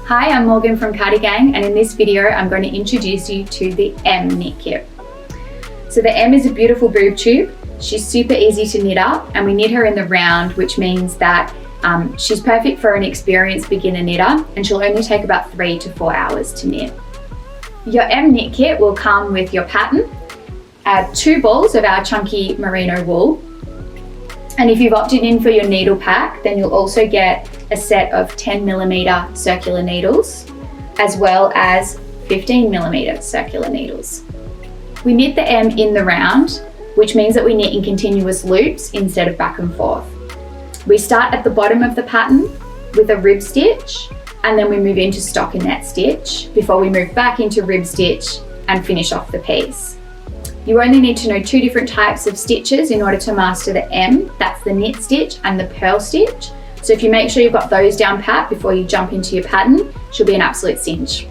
Hi, I'm Morgan from Cardigang, and in this video I'm going to introduce you to the M knit kit. So the M is a beautiful boob tube. She's super easy to knit up, and we knit her in the round, which means that she's perfect for an experienced beginner knitter, and she'll only take about 3 to 4 hours to knit. Your M knit kit will come with your pattern, 2 balls of our chunky merino wool, and if you've opted in for your needle pack, then you'll also get a set of 10mm circular needles, as well as 15mm circular needles. We knit the M in the round, which means that we knit in continuous loops instead of back and forth. We start at the bottom of the pattern with a rib stitch, and then we move into stockinette stitch before we move back into rib stitch and finish off the piece. You only need to know 2 different types of stitches in order to master the M. That's the knit stitch and the purl stitch. So if you make sure you've got those down pat before you jump into your pattern, she'll be an absolute cinch.